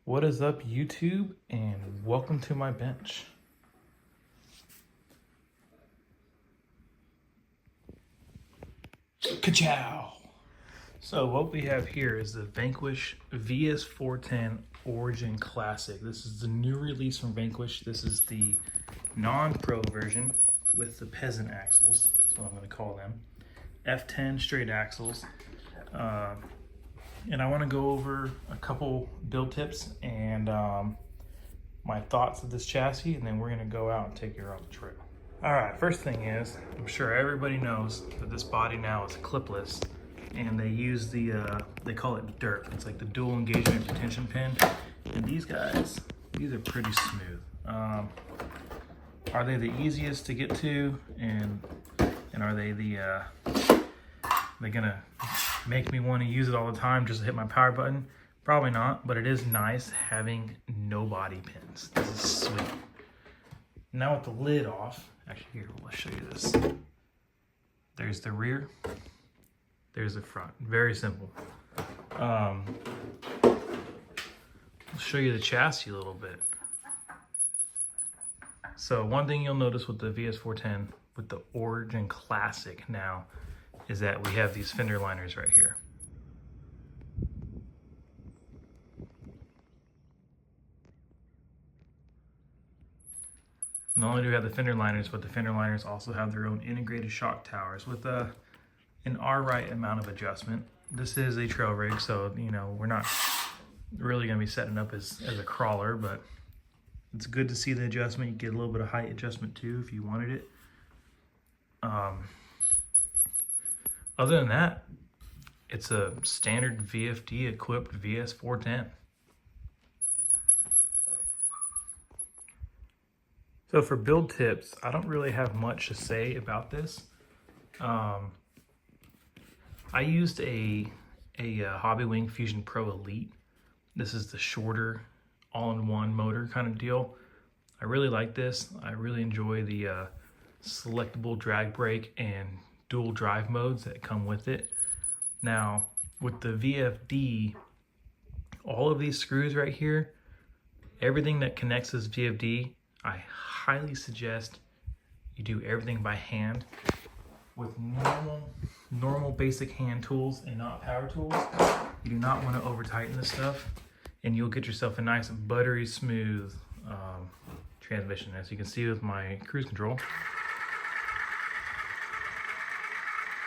What is up, YouTube, and welcome to my bench. Ka-chow! So what we have here is the Vanquish VS4-10 Origin Classic. This is the new release from Vanquish. This is the non-pro version with the peasant axles. That's what I'm going to call them. F10 straight axles. And I want to go over a couple build tips and my thoughts of this chassis, and then we're going to go out and take it off the trail. All right, first thing is, I'm sure everybody knows that this body now is clipless, and they use the, they call it DERP. It's like the dual engagement detention pin. And these guys, these are pretty smooth. Are they the easiest to get to? And are they they're gonna make me want to use it all the time just to hit my power button? Probably not, but it is nice having no body pins. This is sweet. Now with the lid off, actually here, let's show you this. There's the rear, there's the front. Very simple. I'll show you the chassis a little bit. So one thing you'll notice with the VS4-10, with the Origin Classic now, is that we have these fender liners right here. Not only do we have the fender liners, but the fender liners also have their own integrated shock towers with an R-right amount of adjustment. This is a trail rig, so you know we're not really going to be setting up as a crawler, but it's good to see the adjustment. You get a little bit of height adjustment too if you wanted it. Other than that, it's a standard VFD equipped VS4-10. So for build tips, I don't really have much to say about this. I used a Hobbywing Fusion Pro Elite. This is the shorter all-in-one motor kind of deal. I really like this. I really enjoy the selectable drag brake and dual drive modes that come with it. Now with the VFD, all of these screws right here, everything that connects this VFD, I highly suggest you do everything by hand with normal basic hand tools and not power tools. You do not want to over tighten this stuff, and you'll get yourself a nice buttery smooth transmission, as you can see with my cruise control.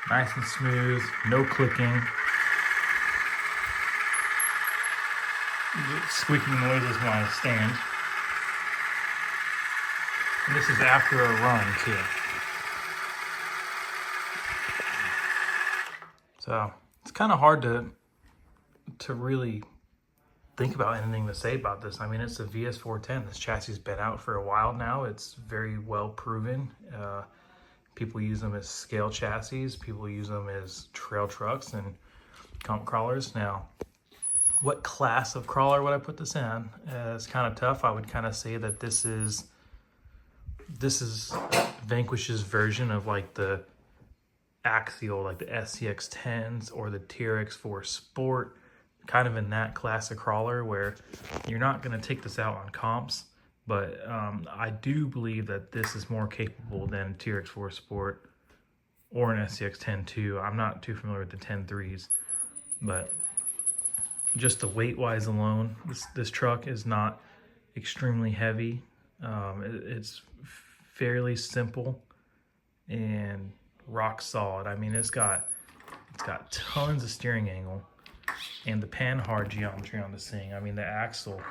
Nice and smooth, no clicking. Squeaking noises when I stand. And this is after a run too. So it's kind of hard to really think about anything to say about this. I mean, it's a VS410. This chassis has been out for a while now. It's very well proven. People use them as scale chassis. People use them as trail trucks and comp crawlers. Now, what class of crawler would I put this in? It's kind of tough. I would kind of say that this is Vanquish's version of like the axial, like the SCX10s or the TRX4 Sport, kind of in that class of crawler where you're not going to take this out on comps. But I do believe that this is more capable than TRX4 Sport or an SCX10 too. I'm not too familiar with the 10.3s, but just the weight-wise alone, this truck is not extremely heavy. It's fairly simple and rock solid. I mean, it's got tons of steering angle and the panhard geometry on this thing. I mean, the axle,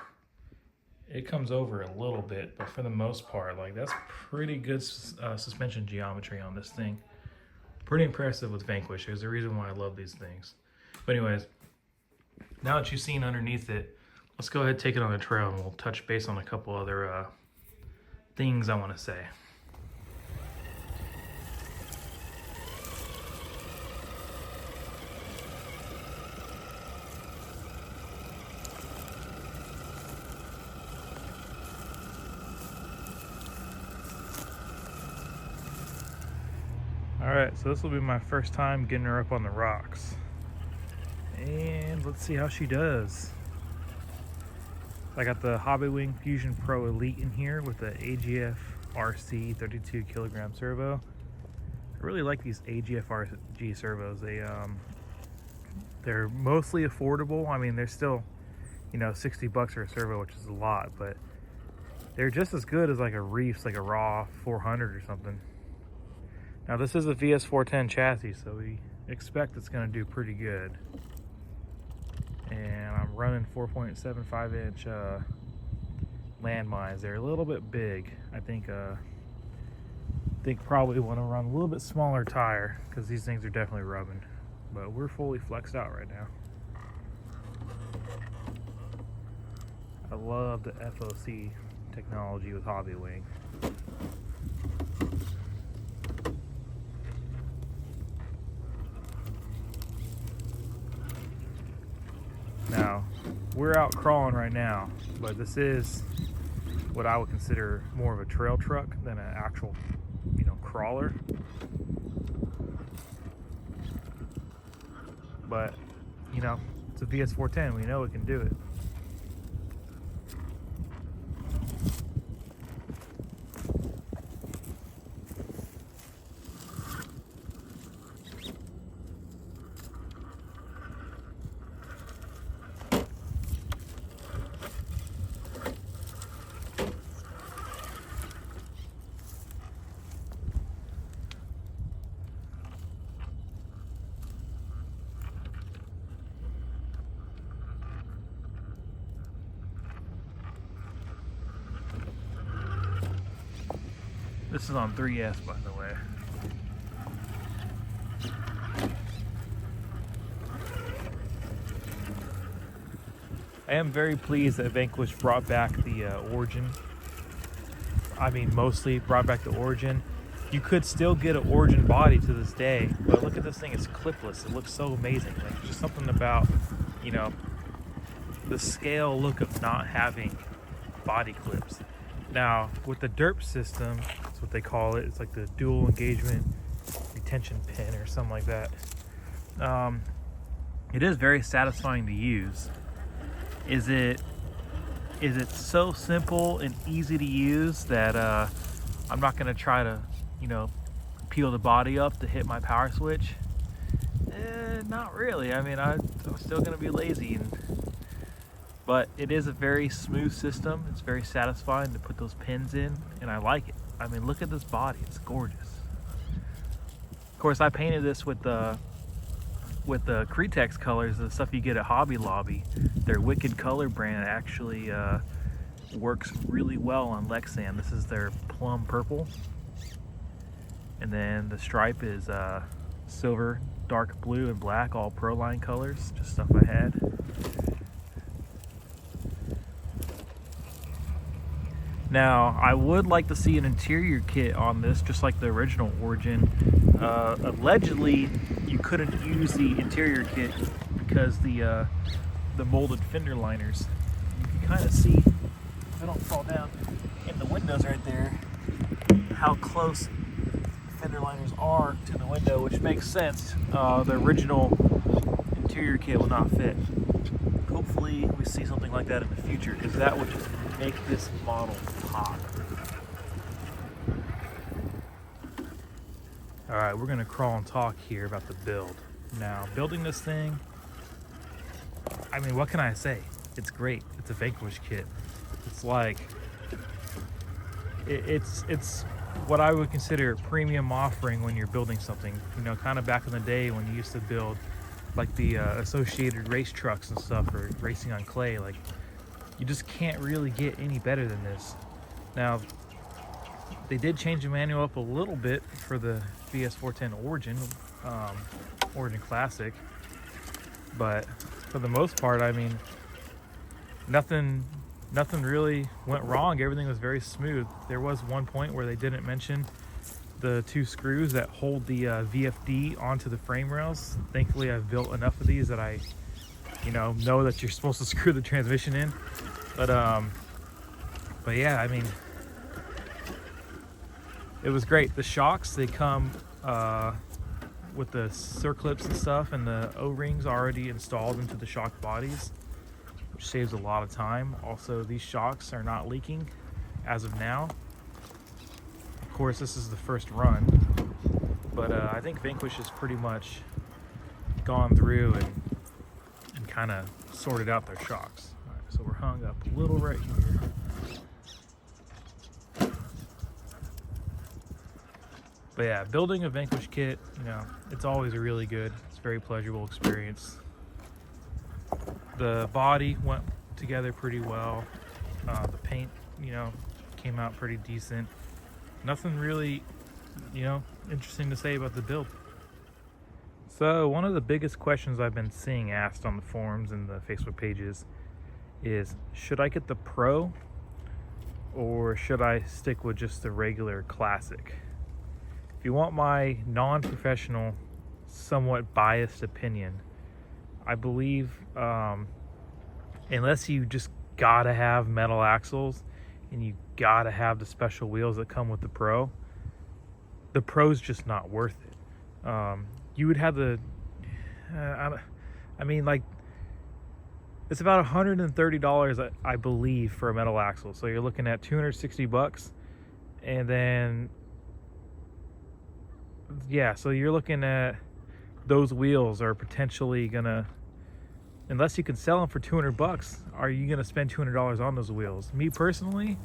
it comes over a little bit, but for the most part, like, that's pretty good suspension geometry on this thing. Pretty impressive with Vanquish. There's a reason why I love these things. But anyways, now that you've seen underneath it, let's go ahead and take it on the trail, and we'll touch base on a couple other things I want to say. All right, so this will be my first time getting her up on the rocks. And let's see how she does. I got the Hobbywing Fusion Pro Elite in here with the AGFRC 32 kilogram servo. I really like these AGFRC servos. They're mostly affordable. I mean, they're still, you know, 60 bucks for a servo, which is a lot, but they're just as good as like a Reef's, like a Raw 400 or something. Now this is a VS4-10 chassis, so we expect it's going to do pretty good. And I'm running 4.75 inch landmines. They're a little bit big. I think probably want to run a little bit smaller tire because these things are definitely rubbing. But we're fully flexed out right now. I love the FOC technology with Hobbywing. Now, we're out crawling right now, but this is what I would consider more of a trail truck than an actual, you know, crawler. But, you know, it's a VS4-10. We know it can do it. This is on 3S, by the way. I am very pleased that Vanquish brought back the Origin. I mean, mostly brought back the Origin. You could still get an Origin body to this day, but look at this thing, it's clipless. It looks so amazing. Like, there's just something about, you know, the scale look of not having body clips. Now, with the DERP system, that's what they call it. It's like the dual engagement retention pin or something like that. It is very satisfying to use. Is it so simple and easy to use that I'm not going to try to, you know, peel the body up to hit my power switch? Not really. I mean, I'm still going to be lazy, but it is a very smooth system. It's very satisfying to put those pins in, and I like it. I mean, look at this body. It's gorgeous. Of course, I painted this with the Cretex colors, the stuff you get at Hobby Lobby. Their Wicked color brand actually works really well on Lexan. This is their plum purple. And then the stripe is silver, dark blue, and black, all Proline colors, just stuff I had. Now, I would like to see an interior kit on this, just like the original Origin. Allegedly, you couldn't use the interior kit because the molded fender liners. You can kind of see, if I don't fall down, in the windows right there, how close the fender liners are to the window, which makes sense. The original interior kit will not fit. Hopefully, we see something like that in the future, because that would just make this model pop. Alright, we're going to crawl and talk here about the build. Now, building this thing, I mean, what can I say? It's great. It's a Vanquish kit. It's like, it's what I would consider a premium offering when you're building something. You know, kind of back in the day when you used to build like the associated race trucks and stuff, or racing on clay. Like, you just can't really get any better than this. Now, they did change the manual up a little bit for the VS4-10 Origin, Origin Classic, but for the most part, I mean, nothing really went wrong. Everything was very smooth. There was one point where they didn't mention the two screws that hold the VFD onto the frame rails. Thankfully, I've built enough of these that I, know that you're supposed to screw the transmission in. But yeah, I mean, it was great. The shocks, they come with the circlips and stuff, and the O-rings already installed into the shock bodies, which saves a lot of time. Also, these shocks are not leaking as of now. Of course, this is the first run, but I think Vanquish has pretty much gone through and kind of sorted out their shocks. All right, so we're hung up a little right here. But yeah, building a Vanquish kit, you know, it's always a really good, it's a very pleasurable experience. The body went together pretty well. The paint, you know, came out pretty decent. Nothing really, you know, interesting to say about the build. So one of the biggest questions I've been seeing asked on the forums and the Facebook pages is, should I get the Pro or should I stick with just the regular Classic? If you want my non-professional, somewhat biased opinion, I believe unless you just gotta have metal axles and you gotta have the special wheels that come with the Pro's just not worth it. You would have the I mean, like, it's about $130 I believe for a metal axle, so you're looking at $260, and then yeah, so you're looking at those wheels are potentially gonna, unless you can sell them for $200, are you gonna spend $200 on those wheels? Me personally,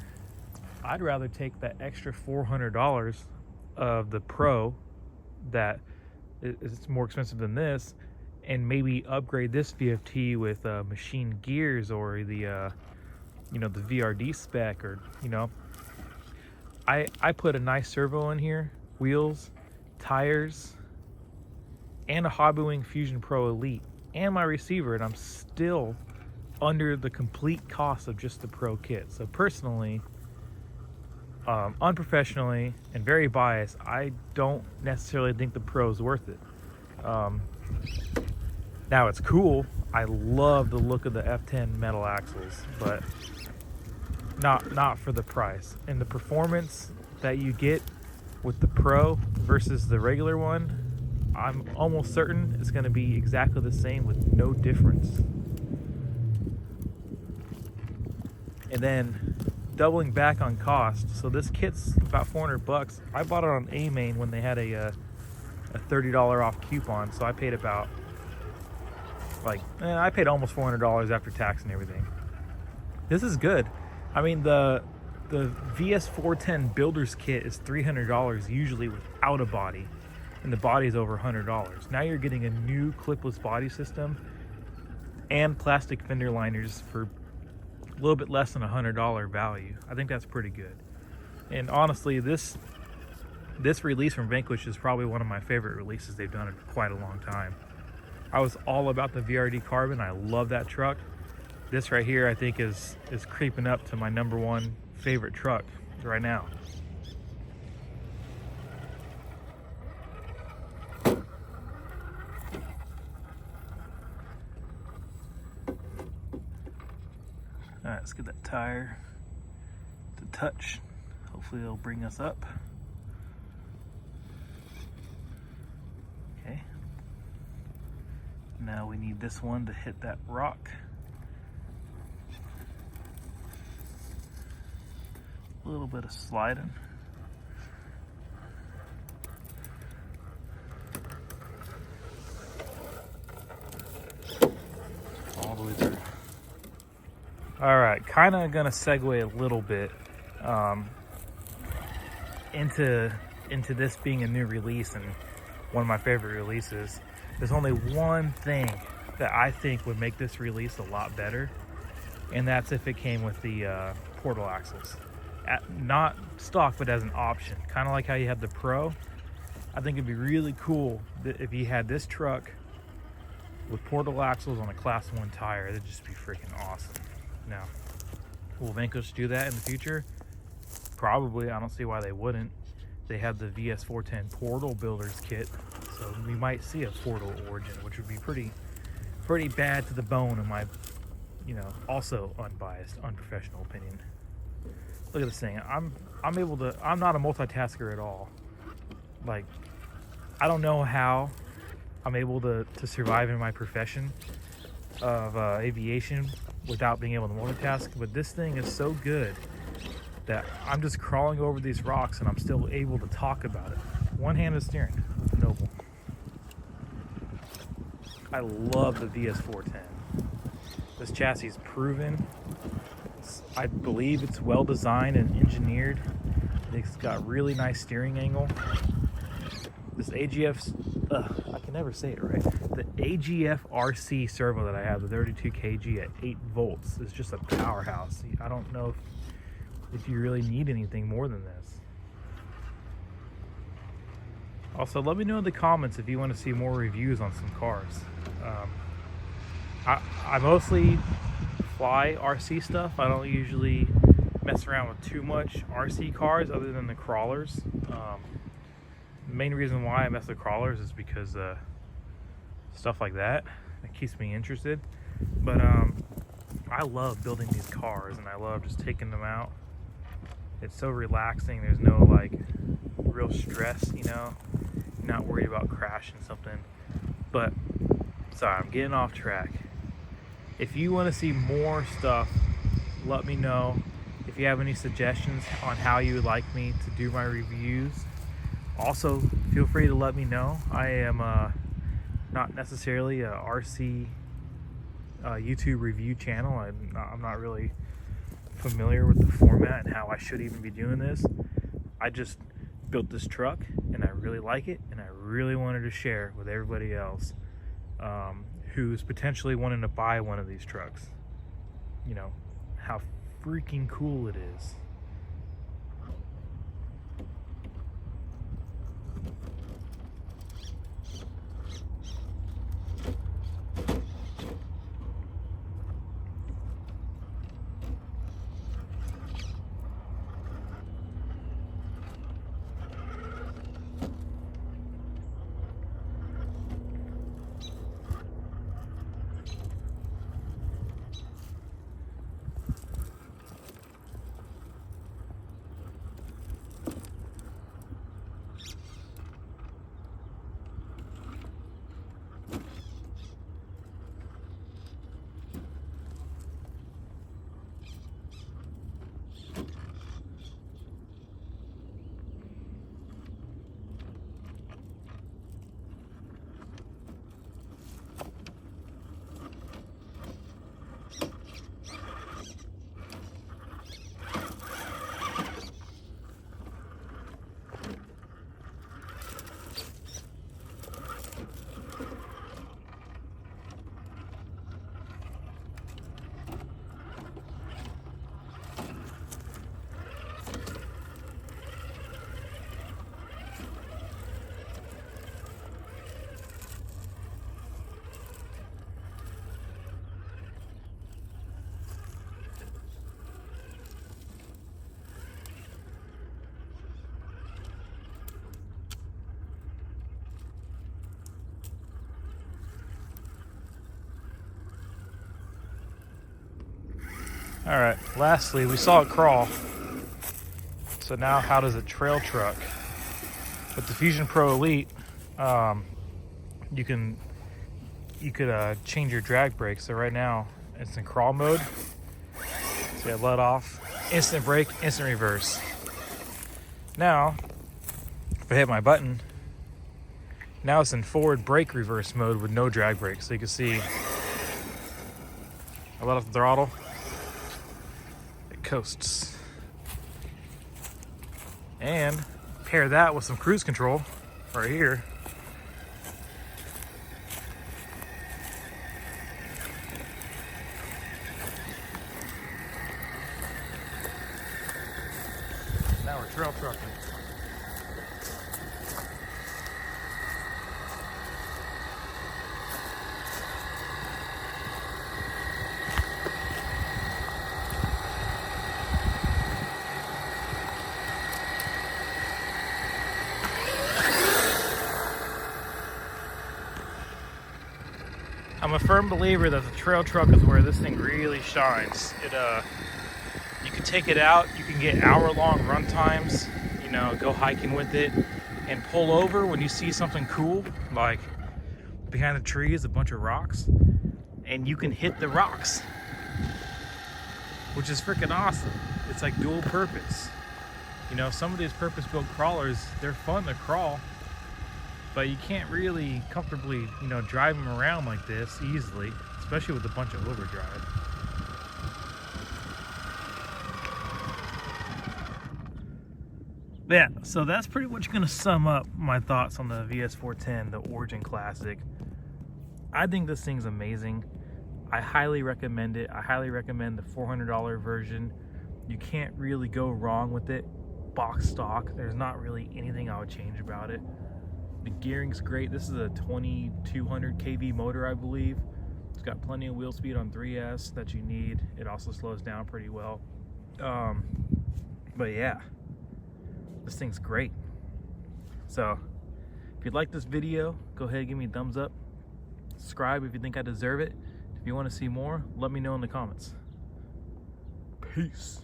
I'd rather take that extra $400 of the Pro that is more expensive than this, and maybe upgrade this VFT with machine gears or the you know, the VRD spec, or you know, I put a nice servo in here, wheels, tires, and a Hobbywing Fusion Pro Elite, and my receiver, and I'm still under the complete cost of just the Pro kit. So personally, unprofessionally and very biased, I don't necessarily think the Pro is worth it. Now it's cool. I love the look of the F10 metal axles, but not for the price. And the performance that you get with the Pro versus the regular one, I'm almost certain it's going to be exactly the same with no difference. And then doubling back on cost, so this kit's about $400. I bought it on A-Main when they had a $30 off coupon, so I paid about I paid almost $400 after tax and everything. This is good. I mean, the VS4-10 builder's kit is $300 usually without a body, and the body is over $100. Now you're getting a new clipless body system and plastic fender liners for a little bit less than $100 value. I think that's pretty good. And honestly, this release from Vanquish is probably one of my favorite releases they've done in quite a long time. I was all about the VRD Carbon. I love that truck. This right here, I think, is creeping up to my #1 favorite truck right now. All right, let's get that tire to touch. Hopefully it'll bring us up. Okay. Now we need this one to hit that rock. A little bit of sliding. All the way through. All right, kind of gonna segue a little bit into this being a new release and one of my favorite releases. There's only one thing that I think would make this release a lot better, and that's if it came with the portal axles. Not stock, but as an option. Kind of like how you had the Pro. I think it'd be really cool if you had this truck with portal axles on a Class 1 tire. That'd just be freaking awesome. Now, will Vanquish do that in the future? Probably. I don't see why they wouldn't. They have the VS4-10 Portal Builders Kit, so we might see a Portal Origin, which would be pretty bad to the bone in my, you know, also unbiased, unprofessional opinion. Look at this thing. I'm not a multitasker at all. Like, I don't know how I'm able to survive in my profession of aviation without being able to multitask, but this thing is so good that I'm just crawling over these rocks and I'm still able to talk about it. One-handed steering, noble. I love the VS4-10. This chassis is proven. I believe it's well designed and engineered. It's got really nice steering angle. This I can never say it right. The AGFRC servo that I have, the 32 kg at 8 volts, is just a powerhouse. I don't know if you really need anything more than this. Also, let me know in the comments if you want to see more reviews on some cars. I mostly fly RC stuff. I don't usually mess around with too much RC cars other than the crawlers. The main reason why I mess with crawlers is because stuff like that, it keeps me interested. But I love building these cars, and I love just taking them out. It's so relaxing. There's no like real stress, you know. You're not worried about crashing something. But sorry, I'm getting off track. If you want to see more stuff, let me know. If you have any suggestions on how you would like me to do my reviews, also feel free to let me know. I am not necessarily a RC YouTube review channel. I'm not really familiar with the format and how I should even be doing this. I just built this truck and I really like it, and I really wanted to share with everybody else who's potentially wanting to buy one of these trucks. You know, how freaking cool it is. All right, lastly, we saw it crawl. So now how does a trail truck? With the Fusion Pro Elite, you could change your drag brake. So right now it's in crawl mode. So you let off, instant brake, instant reverse. Now, if I hit my button, now it's in forward brake reverse mode with no drag brake. So you can see I let off the throttle. Coasts. And pair that with some cruise control right here. Now we're trail trucking. I'm a firm believer that the trail truck is where this thing really shines. You can take it out, you can get hour-long run times, you know, go hiking with it, and pull over when you see something cool, like behind the tree is a bunch of rocks, and you can hit the rocks. which is freaking awesome. It's like dual purpose. You know, some of these purpose-built crawlers, they're fun to crawl, but you can't really comfortably, you know, drive them around like this easily, especially with a bunch of overdrive. Yeah, so that's pretty much going to sum up my thoughts on the VS4-10, the Origin Classic. I think this thing's amazing. I highly recommend it. I highly recommend the $400 version. You can't really go wrong with it. Box stock, there's not really anything I would change about it. The gearing's great. This is a 2200 kV motor, I believe. It's got plenty of wheel speed on 3S that you need. It also slows down pretty well. But yeah, this thing's great. So if you like this video, go ahead and give me a thumbs up. Subscribe if you think I deserve it. If you want to see more, let me know in the comments. Peace.